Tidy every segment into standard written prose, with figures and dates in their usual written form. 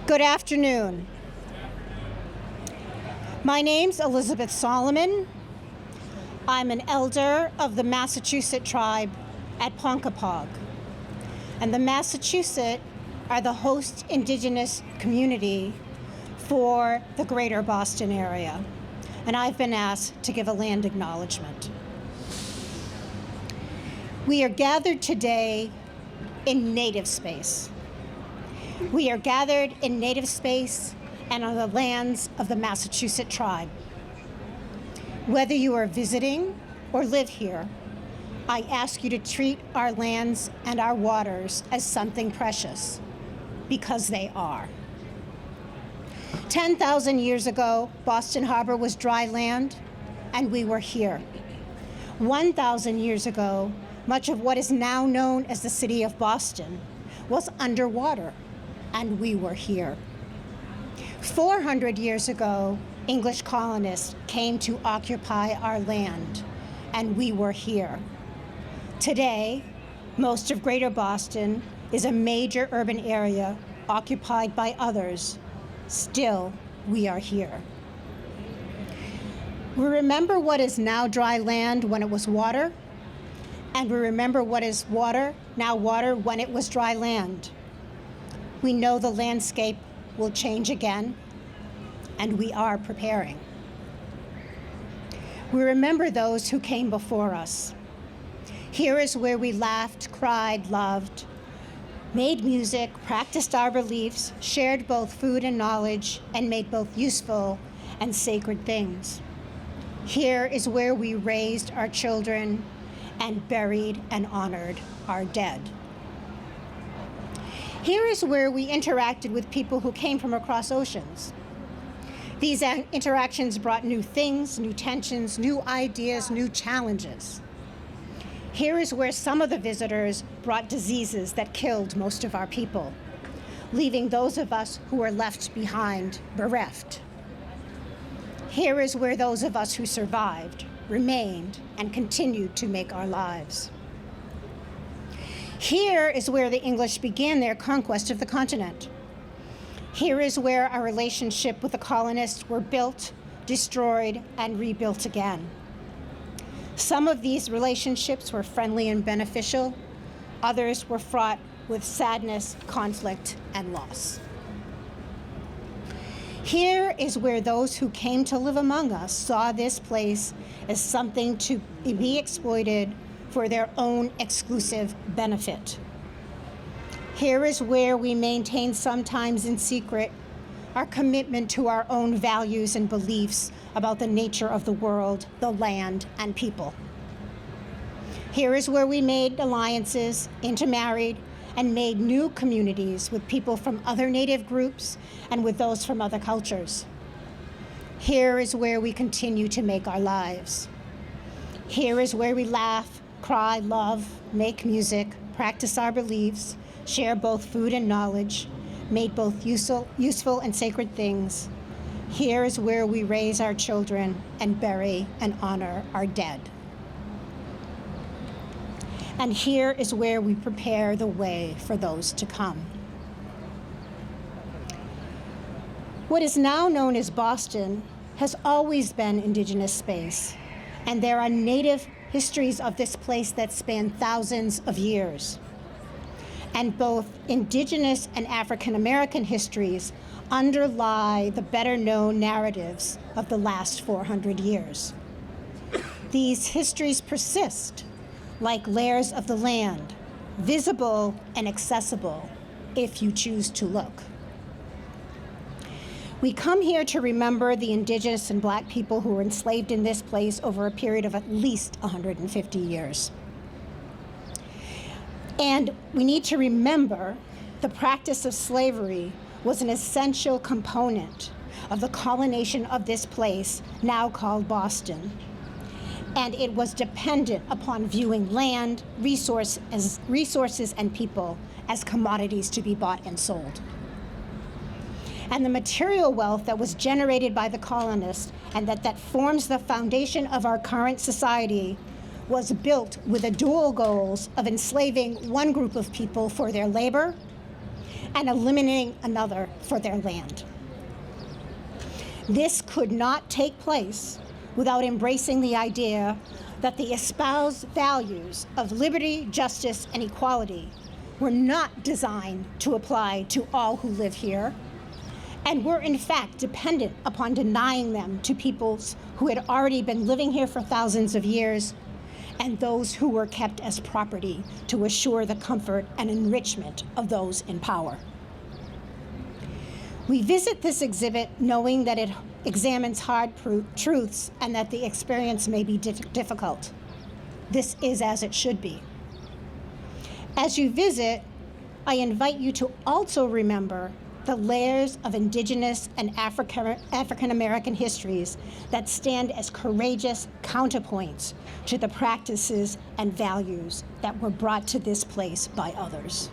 Good afternoon. My name's Elizabeth Solomon. I'm an elder of the Massachusetts tribe at Ponkapog. And the Massachusetts are the host indigenous community for the greater Boston area. And I've been asked to give a land acknowledgement. We are gathered today in native space. We are gathered in native space and on the lands of the Massachusetts tribe. Whether you are visiting or live here, I ask you to treat our lands and our waters as something precious, because they are. 10,000 years ago, Boston Harbor was dry land, and we were here. 1,000 years ago, much of what is now known as the city of Boston was underwater, and we were here. 400 years ago, English colonists came to occupy our land, and we were here. Today, most of Greater Boston is a major urban area occupied by others. Still, we are here. We remember what is now dry land when it was water, and we remember what is water, now water, when it was dry land. We know the landscape will change again, and we are preparing. We remember those who came before us. Here is where we laughed, cried, loved, made music, practiced our beliefs, shared both food and knowledge, and made both useful and sacred things. Here is where we raised our children and buried and honored our dead. Here is where we interacted with people who came from across oceans. These interactions brought new things, new tensions, new ideas, new challenges. Here is where some of the visitors brought diseases that killed most of our people, leaving those of us who were left behind bereft. Here is where those of us who survived remained and continued to make our lives. Here is where the English began their conquest of the continent. Here is where our relationship with the colonists were built, destroyed, and rebuilt again. Some of these relationships were friendly and beneficial. Others were fraught with sadness, conflict, and loss. Here is where those who came to live among us saw this place as something to be exploited for their own exclusive benefit. Here is where we maintain, sometimes in secret, our commitment to our own values and beliefs about the nature of the world, the land, and people. Here is where we made alliances, intermarried, and made new communities with people from other native groups and with those from other cultures. Here is where we continue to make our lives. Here is where we laugh, cry, love, make music, practice our beliefs, share both food and knowledge, made both useful and sacred things. Here is where we raise our children and bury and honor our dead. And here is where we prepare the way for those to come. What is now known as Boston has always been Indigenous space, and there are Native histories of this place that span thousands of years. And both Indigenous and African American histories underlie the better known narratives of the last 400 years. These histories persist like layers of the land, visible and accessible if you choose to look. We come here to remember the Indigenous and Black people who were enslaved in this place over a period of at least 150 years. And we need to remember the practice of slavery was an essential component of the colonization of this place, now called Boston. And it was dependent upon viewing land, resources, and people as commodities to be bought and sold. And the material wealth that was generated by the colonists and that forms the foundation of our current society was built with the dual goals of enslaving one group of people for their labor and eliminating another for their land. This could not take place without embracing the idea that the espoused values of liberty, justice, and equality were not designed to apply to all who live here, and were in fact dependent upon denying them to peoples who had already been living here for thousands of years, and those who were kept as property to assure the comfort and enrichment of those in power. We visit this exhibit knowing that it examines hard truths and that the experience may be difficult. This is as it should be. As you visit, I invite you to also remember the layers of indigenous and African American histories that stand as courageous counterpoints to the practices and values that were brought to this place by others.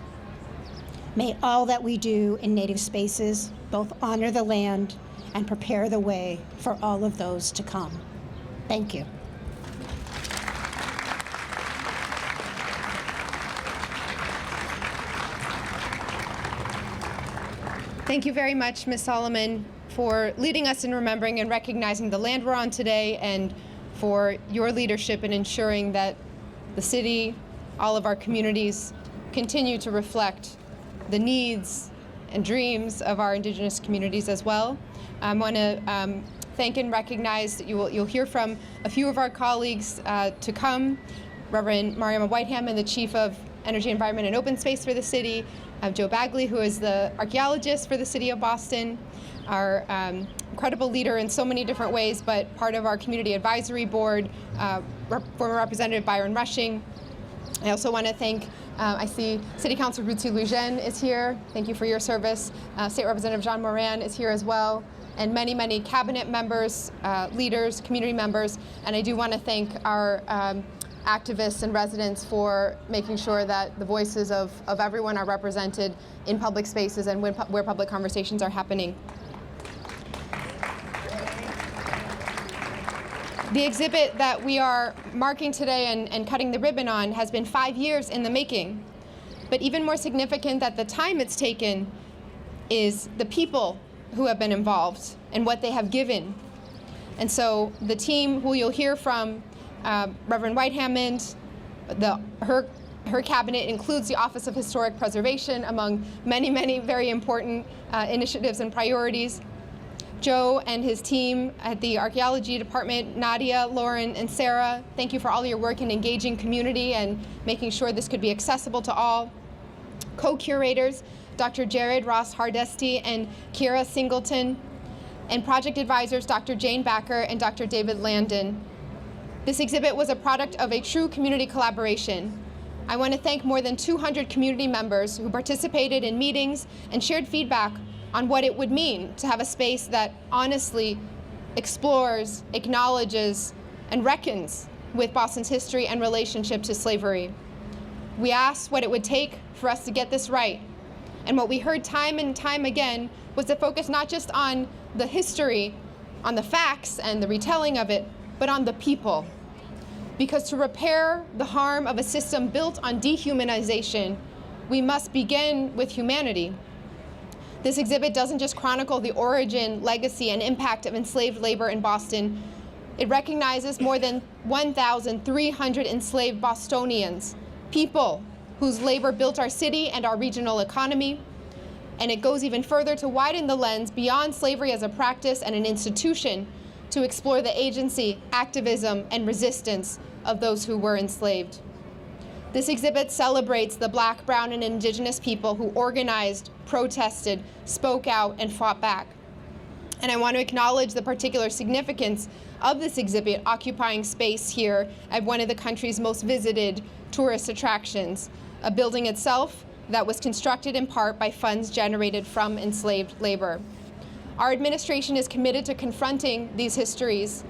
May all that we do in Native spaces both honor the land and prepare the way for all of those to come. Thank you. Thank you very much, Ms. Solomon, for leading us in remembering and recognizing the land we're on today, and for your leadership in ensuring that the city, all of our communities, continue to reflect the needs and dreams of our Indigenous communities as well. I want to thank and recognize that you'll hear from a few of our colleagues to come. Reverend Mariama Whitehammond, the Chief of Energy, Environment, and Open Space for the city, Joe Bagley, who is the archaeologist for the city of Boston, our incredible leader in so many different ways, but part of our community advisory board, former Representative Byron Rushing. I also want to thank, I see City Councilor Ruthie Lujen is here. Thank you for your service. State Representative Jean Moran is here as well, and many, many cabinet members, leaders, community members. And I do want to thank our activists and residents for making sure that the voices of everyone are represented in public spaces and where public conversations are happening. The exhibit that we are marking today and cutting the ribbon on has been 5 years in the making. But even more significant that the time it's taken is the people who have been involved and what they have given. And so the team who you'll hear from, Reverend Whitehammond, her cabinet includes the Office of Historic Preservation among many, many very important initiatives and priorities. Joe and his team at the Archaeology Department, Nadia, Lauren, and Sarah, thank you for all your work in engaging community and making sure this could be accessible to all. Co-curators, Dr. Jared Ross Hardesty and Kira Singleton, and project advisors, Dr. Jane Backer and Dr. David Landon. This exhibit was a product of a true community collaboration. I want to thank more than 200 community members who participated in meetings and shared feedback on what it would mean to have a space that honestly explores, acknowledges, and reckons with Boston's history and relationship to slavery. We asked what it would take for us to get this right. And what we heard time and time again was to focus not just on the history, on the facts and the retelling of it, but on the people. Because to repair the harm of a system built on dehumanization, we must begin with humanity. This exhibit doesn't just chronicle the origin, legacy, and impact of enslaved labor in Boston. It recognizes more than 1,300 enslaved Bostonians, people whose labor built our city and our regional economy. And it goes even further to widen the lens beyond slavery as a practice and an institution to explore the agency, activism, and resistance of those who were enslaved. This exhibit celebrates the Black, Brown, and Indigenous people who organized, protested, spoke out, and fought back. And I want to acknowledge the particular significance of this exhibit occupying space here at one of the country's most visited tourist attractions, a building itself that was constructed in part by funds generated from enslaved labor. Our administration is committed to confronting these histories.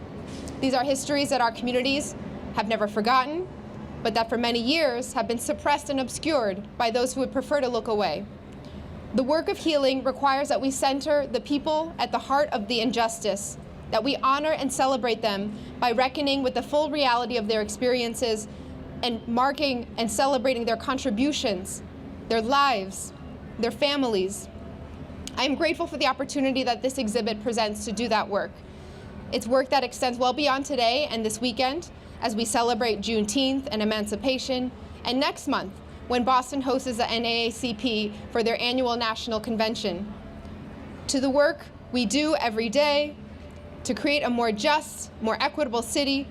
These are histories that our communities have never forgotten, but that for many years have been suppressed and obscured by those who would prefer to look away. The work of healing requires that we center the people at the heart of the injustice, that we honor and celebrate them by reckoning with the full reality of their experiences and marking and celebrating their contributions, their lives, their families. I am grateful for the opportunity that this exhibit presents to do that work. It's work that extends well beyond today and this weekend as we celebrate Juneteenth and Emancipation, and next month when Boston hosts the NAACP for their annual national convention. To the work we do every day to create a more just, more equitable city,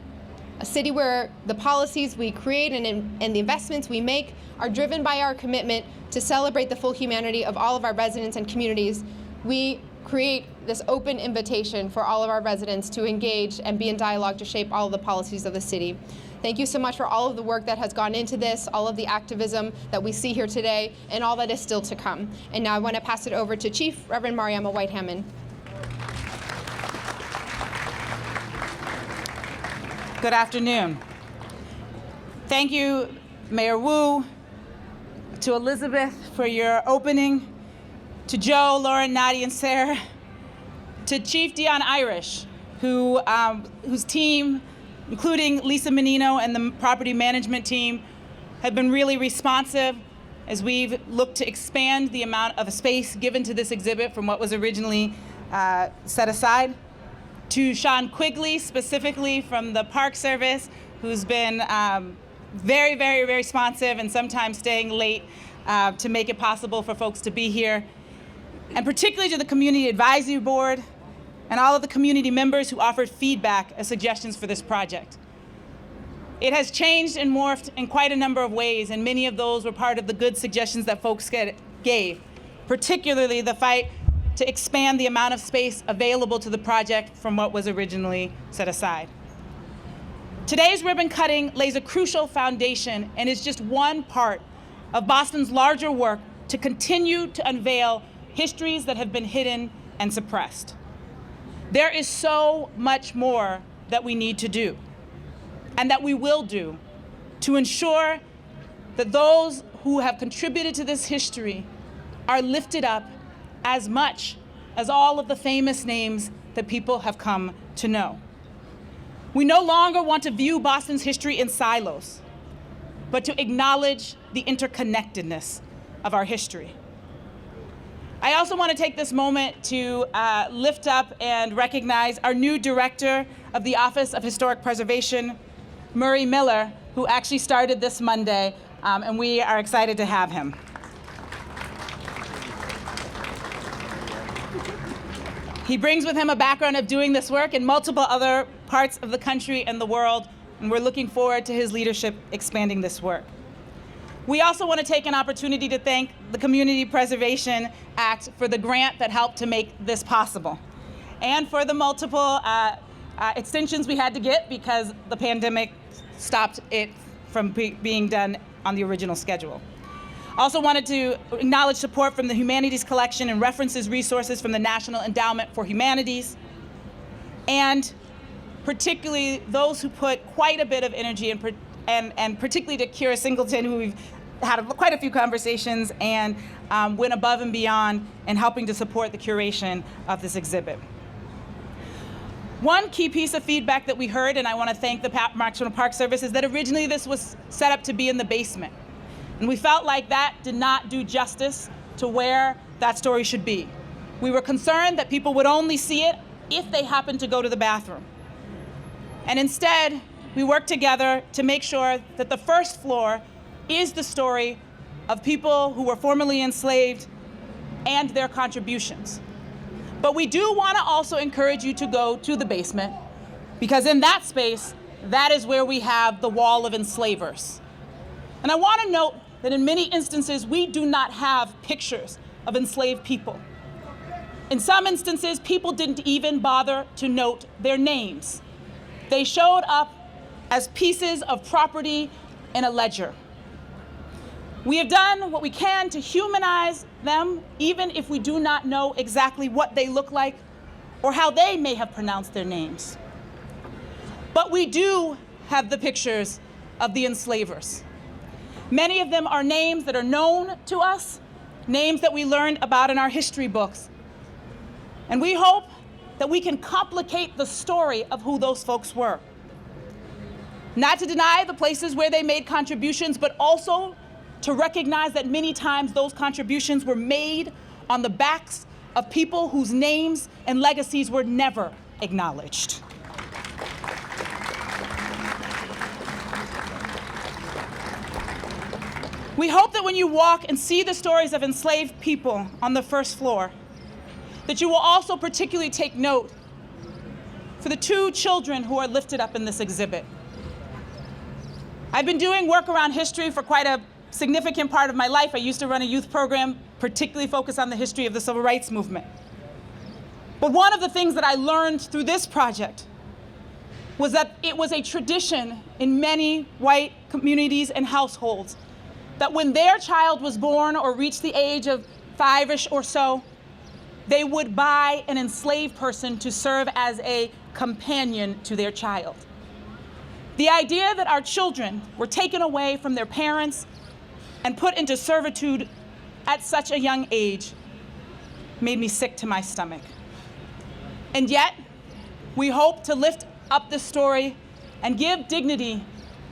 a city where the policies we create and the investments we make are driven by our commitment to celebrate the full humanity of all of our residents and communities. We create this open invitation for all of our residents to engage and be in dialogue to shape all of the policies of the city. Thank you so much for all of the work that has gone into this, all of the activism that we see here today, and all that is still to come. And now I want to pass it over to Chief Reverend Mariama White-Hammond. Good afternoon. Thank you, Mayor Wu, to Elizabeth for your opening, to Joe, Lauren, Nadia, and Sarah, to Chief Dion Irish, whose team, including Lisa Menino and the property management team, have been really responsive as we've looked to expand the amount of space given to this exhibit from what was originally set aside. To Sean Quigley, specifically from the Park Service, who's been very, very, very responsive and sometimes staying late to make it possible for folks to be here. And particularly to the Community Advisory Board and all of the community members who offered feedback as suggestions for this project. It has changed and morphed in quite a number of ways, and many of those were part of the good suggestions that folks gave, particularly the fight to expand the amount of space available to the project from what was originally set aside. Today's ribbon cutting lays a crucial foundation and is just one part of Boston's larger work to continue to unveil histories that have been hidden and suppressed. There is so much more that we need to do and that we will do to ensure that those who have contributed to this history are lifted up as much as all of the famous names that people have come to know. We no longer want to view Boston's history in silos, but to acknowledge the interconnectedness of our history. I also want to take this moment to lift up and recognize our new director of the Office of Historic Preservation, Murray Miller, who actually started this Monday, and we are excited to have him. He brings with him a background of doing this work in multiple other parts of the country and the world, and we're looking forward to his leadership expanding this work. We also want to take an opportunity to thank the Community Preservation Act for the grant that helped to make this possible, and for the multiple extensions we had to get because the pandemic stopped it from being done on the original schedule. Also wanted to acknowledge support from the Humanities Collection and references resources from the National Endowment for Humanities, and particularly those who put quite a bit of energy and particularly to Kira Singleton, who we've had quite a few conversations and went above and beyond in helping to support the curation of this exhibit. One key piece of feedback that we heard, and I want to thank the National Park Service, is that originally this was set up to be in the basement. And we felt like that did not do justice to where that story should be. We were concerned that people would only see it if they happened to go to the bathroom. And instead, we worked together to make sure that the first floor is the story of people who were formerly enslaved and their contributions. But we do want to also encourage you to go to the basement, because in that space, that is where we have the wall of enslavers. And I want to note that in many instances, we do not have pictures of enslaved people. In some instances, people didn't even bother to note their names. They showed up as pieces of property in a ledger. We have done what we can to humanize them, even if we do not know exactly what they look like or how they may have pronounced their names. But we do have the pictures of the enslavers. Many of them are names that are known to us, names that we learned about in our history books. And we hope that we can complicate the story of who those folks were. Not to deny the places where they made contributions, but also to recognize that many times those contributions were made on the backs of people whose names and legacies were never acknowledged. We hope that when you walk and see the stories of enslaved people on the first floor, that you will also particularly take note for the 2 children who are lifted up in this exhibit. I've been doing work around history for quite a significant part of my life. I used to run a youth program particularly focused on the history of the civil rights movement. But one of the things that I learned through this project was that it was a tradition in many white communities and households that when their child was born or reached the age of 5-ish or so, they would buy an enslaved person to serve as a companion to their child. The idea that our children were taken away from their parents and put into servitude at such a young age made me sick to my stomach. And yet, we hope to lift up this story and give dignity,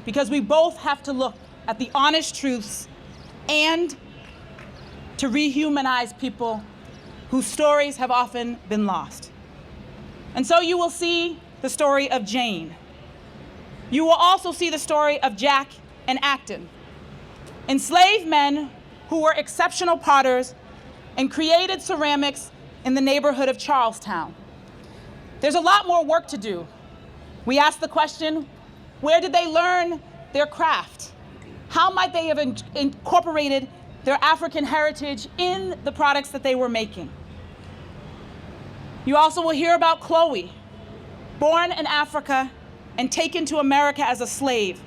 because we both have to look at the honest truths and to rehumanize people whose stories have often been lost. And so you will see the story of Jane. You will also see the story of Jack and Acton, enslaved men who were exceptional potters and created ceramics in the neighborhood of Charlestown. There's a lot more work to do. We ask the question, where did they learn their craft? How might they have incorporated their African heritage in the products that they were making? You also will hear about Chloe, born in Africa and taken to America as a slave,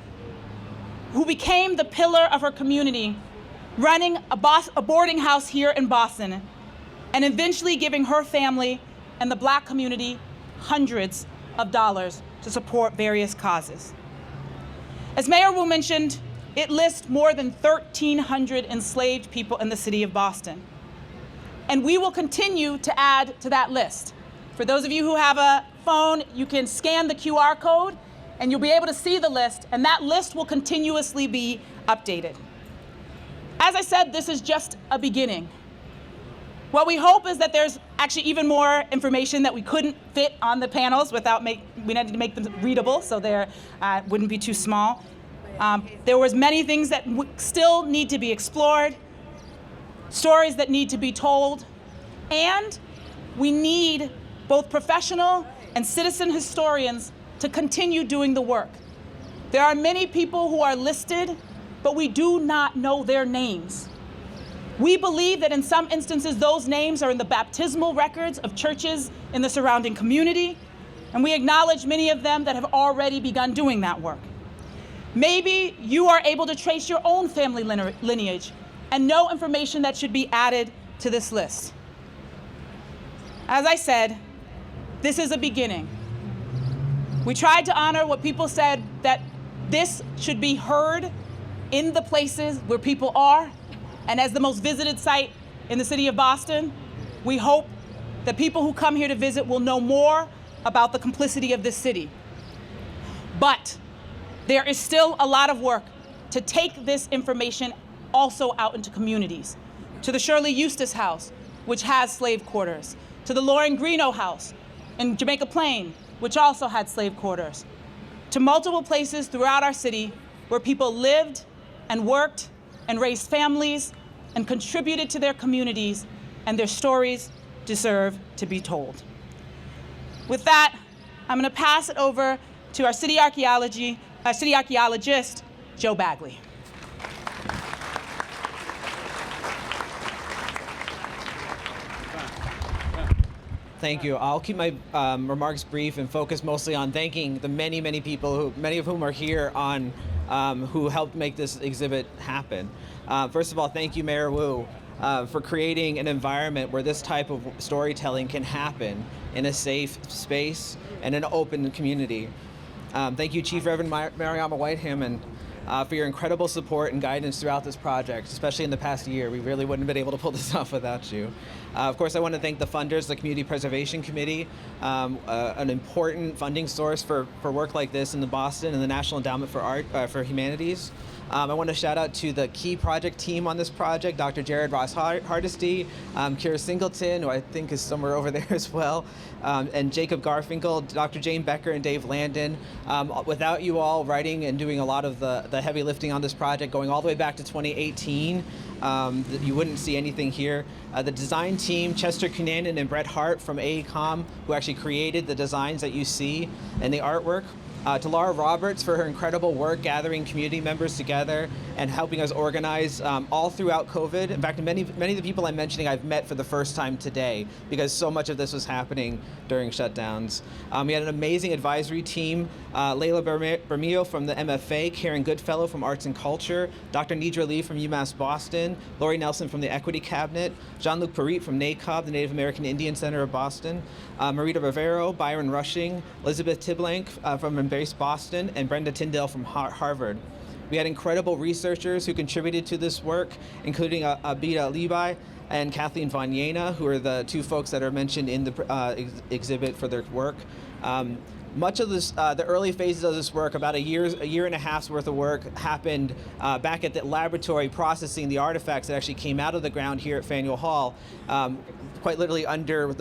who became the pillar of her community, running a boarding house here in Boston, and eventually giving her family and the Black community hundreds of dollars to support various causes. As Mayor Wu mentioned, it lists more than 1,300 enslaved people in the city of Boston. And we will continue to add to that list. For those of you who have a phone, you can scan the QR code and you'll be able to see the list, and that list will continuously be updated. As I said, this is just a beginning. What we hope is that there's actually even more information that we couldn't fit on the panels we needed to make them readable so they wouldn't be too small. There was many things that still need to be explored, stories that need to be told, and we need both professional and citizen historians to continue doing the work. There are many people who are listed, but we do not know their names. We believe that in some instances those names are in the baptismal records of churches in the surrounding community, and we acknowledge many of them that have already begun doing that work. Maybe you are able to trace your own family lineage and know information that should be added to this list. As I said, this is a beginning. We tried to honor what people said, that this should be heard in the places where people are, and as the most visited site in the city of Boston, we hope that people who come here to visit will know more about the complicity of this city. But there is still a lot of work to take this information also out into communities, to the Shirley Eustace House, which has slave quarters, to the Lauren Greeno House in Jamaica Plain, which also had slave quarters, to multiple places throughout our city where people lived and worked and raised families and contributed to their communities, and their stories deserve to be told. With that, I'm going to pass it over to our city archaeologist, Joe Bagley. Thank you. I'll keep my remarks brief and focus mostly on thanking the many, many people, many of whom are here on, who helped make this exhibit happen. First of all, thank you, Mayor Wu, for creating an environment where this type of storytelling can happen in a safe space and an open community. Thank you, Chief Reverend Mariama Whitehammond, for your incredible support and guidance throughout this project, especially in the past year. We really wouldn't have been able to pull this off without you. Of course, I want to thank the funders, the Community Preservation Committee, an important funding source for work like this in the Boston and the National Endowment for Humanities. I want to shout out to the key project team on this project, Dr. Jared Ross Hardesty, Kira Singleton, who I think is somewhere over there as well, and Jacob Garfinkel, Dr. Jane Becker, and Dave Landon. Without you all writing and doing a lot of the heavy lifting on this project, going all the way back to 2018, you wouldn't see anything here. The design team, Chester Cunanan and Brett Hart from AECOM, who actually created the designs that you see and the artwork. To Laura Roberts for her incredible work gathering community members together and helping us organize all throughout COVID. In fact, many of the people I'm mentioning I've met for the first time today because so much of this was happening during shutdowns. We had an amazing advisory team, Leila Bermeo from the MFA, Karen Goodfellow from Arts and Culture, Dr. Nidra Lee from UMass Boston, Lori Nelson from the Equity Cabinet, Jean-Luc Parit from NACOB, the Native American Indian Center of Boston, Marita Rivero, Byron Rushing, Elizabeth Tiblank from Embrace Boston, and Brenda Tyndale from Harvard. We had incredible researchers who contributed to this work, including Abida Levi and Kathleen Von Jena, who are the two folks that are mentioned in the exhibit for their work. Much of this, the early phases of this work, about a year and a half's worth of work, happened back at the laboratory processing the artifacts that actually came out of the ground here at Faneuil Hall, quite literally under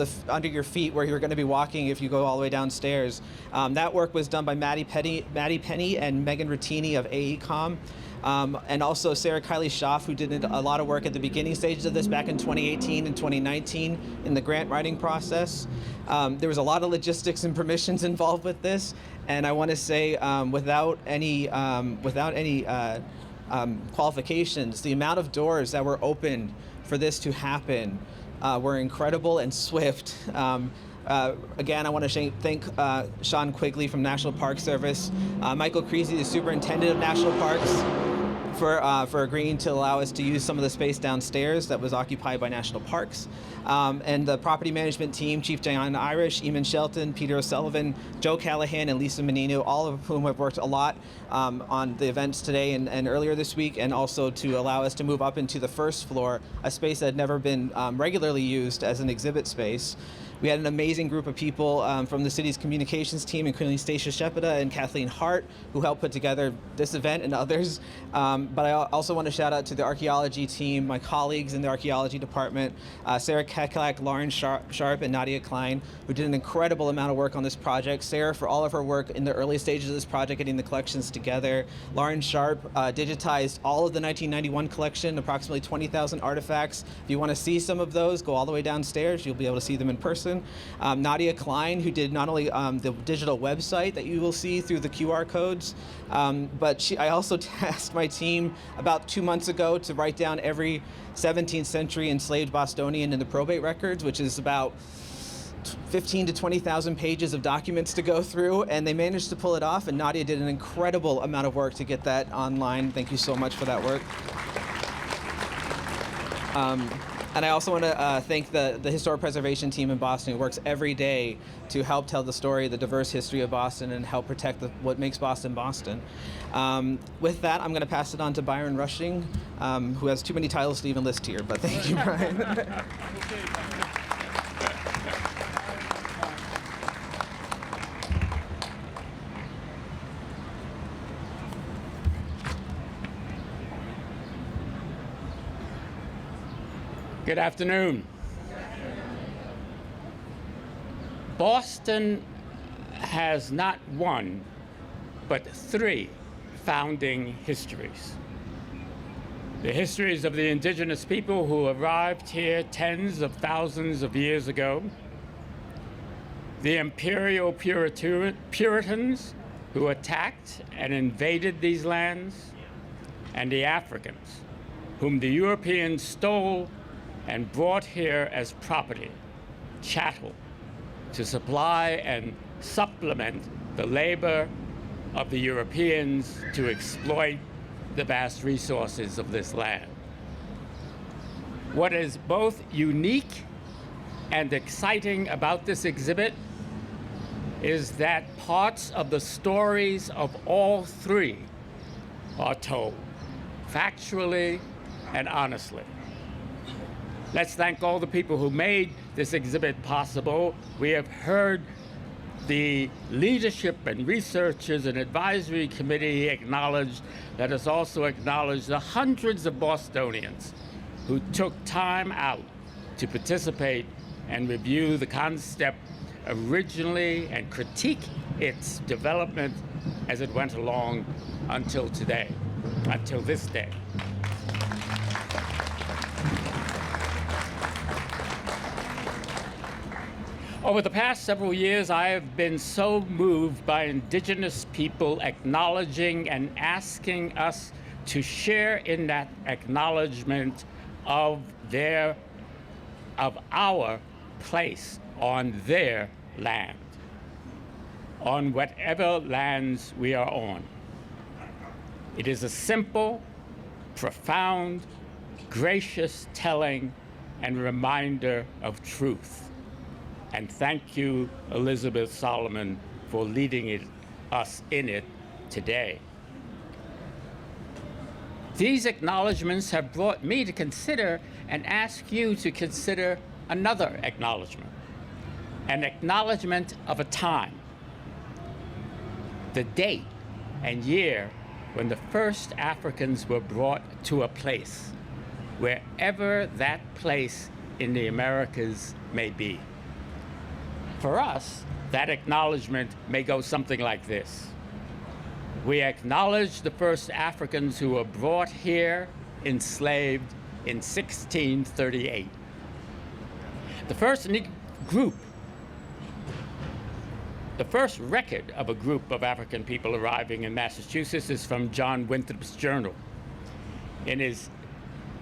your feet where you're going to be walking if you go all the way downstairs. That work was done by Maddie Penny and Megan Rattini of AECOM. And also Sarah Kiley Schaff, who did a lot of work at the beginning stages of this back in 2018 and 2019 in the grant writing process. There was a lot of logistics and permissions involved with this, and I want to say without any qualifications, the amount of doors that were opened for this to happen were incredible and swift. Again, I want to thank Sean Quigley from National Park Service, Michael Creasy, the Superintendent of National Parks, for agreeing to allow us to use some of the space downstairs that was occupied by National Parks. And the property management team, Chief Diana Irish, Eamon Shelton, Peter O'Sullivan, Joe Callahan, and Lisa Menino, all of whom have worked a lot on the events today and earlier this week, and also to allow us to move up into the first floor, a space that had never been regularly used as an exhibit space. We had an amazing group of people from the city's communications team, including Stacia Shepida and Kathleen Hart, who helped put together this event and others. But I also want to shout out to the archaeology team, my colleagues in the archaeology department, Sarah Kekelak, Lauren Sharp, and Nadia Klein, who did an incredible amount of work on this project. Sarah for all of her work in the early stages of this project, getting the collections together. Lauren Sharp digitized all of the 1991 collection, approximately 20,000 artifacts. If you want to see some of those, go all the way downstairs. You'll be able to see them in person. Nadia Klein, who did not only the digital website that you will see through the QR codes, but I also tasked my team about 2 months ago to write down every 17th century enslaved Bostonian in the probate records, which is about 15 to 20,000 pages of documents to go through, and they managed to pull it off, and Nadia did an incredible amount of work to get that online. Thank you so much for that work. And I also want to thank the historic preservation team in Boston, who works every day to help tell the story, the diverse history of Boston, and help protect what makes Boston, Boston. With that, I'm going to pass it on to Byron Rushing, who has too many titles to even list here, but thank you, Brian. Good afternoon. Boston has not one, but three founding histories. The histories of the indigenous people who arrived here tens of thousands of years ago, the imperial Puritans who attacked and invaded these lands, and the Africans, whom the Europeans stole and brought here as property, chattel, to supply and supplement the labor of the Europeans to exploit the vast resources of this land. What is both unique and exciting about this exhibit is that parts of the stories of all three are told, factually and honestly. Let's thank all the people who made this exhibit possible. We have heard The leadership and researchers and advisory committee acknowledged, let us also acknowledge the hundreds of Bostonians who took time out to participate and review the concept originally and critique its development as it went along until today, until this day. Over the past several years, I have been so moved by Indigenous people acknowledging and asking us to share in that acknowledgement of our place on their land, on whatever lands we are on. It is a simple, profound, gracious telling and reminder of truth. And thank you, Elizabeth Solomon, for leading us in it today. These acknowledgments have brought me to consider and ask you to consider another acknowledgement, an acknowledgement of a time, the date and year when the first Africans were brought to a place, wherever that place in the Americas may be. For us, that acknowledgement may go something like this. We acknowledge the first Africans who were brought here enslaved in 1638. The first record of a group of African people arriving in Massachusetts is from John Winthrop's journal. In his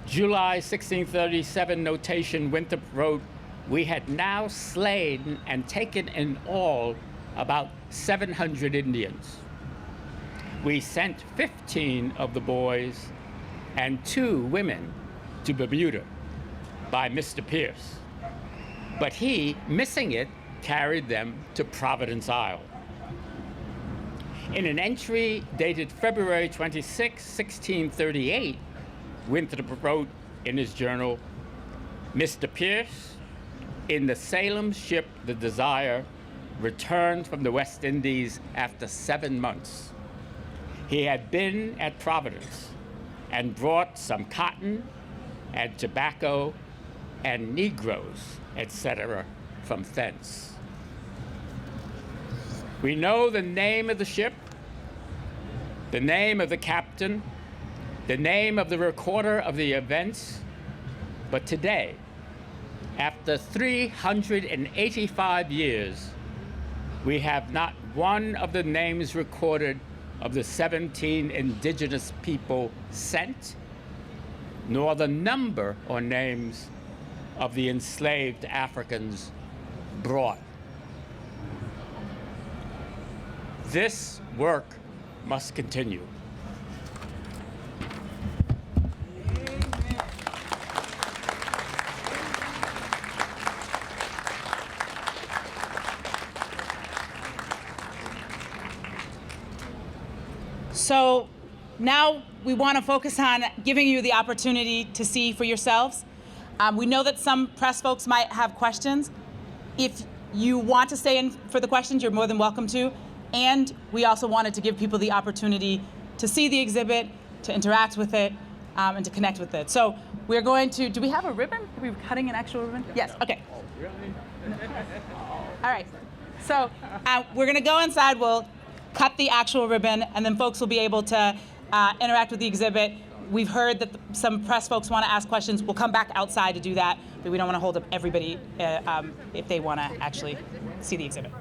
July 1637 notation, Winthrop wrote, "We had now slain and taken in all about 700 Indians. We sent 15 of the boys and 2 women to Bermuda by Mr. Pierce, but he, missing it, carried them to Providence Isle." In an entry dated February 26, 1638, Winthrop wrote in his journal, "Mr. Pierce, in the Salem ship, the Desire, returned from the West Indies after 7 months. He had been at Providence and brought some cotton and tobacco and Negroes, etc., from thence. We know the name of the ship, the name of the captain, the name of the recorder of the events, but today, after 385 years, we have not one of the names recorded of the 17 indigenous people sent, nor the number or names of the enslaved Africans brought. This work must continue. So now we want to focus on giving you the opportunity to see for yourselves. We know that some press folks might have questions. If you want to stay in for the questions, you're more than welcome to. And we also wanted to give people the opportunity to see the exhibit, to interact with it, and to connect with it. So we're going to, do we have a ribbon? Are we cutting an actual ribbon? Yes, okay. All right, so we're gonna go inside, we'll cut the actual ribbon, and then folks will be able to interact with the exhibit. We've heard that some press folks want to ask questions. We'll come back outside to do that, but we don't want to hold up everybody if they want to actually see the exhibit.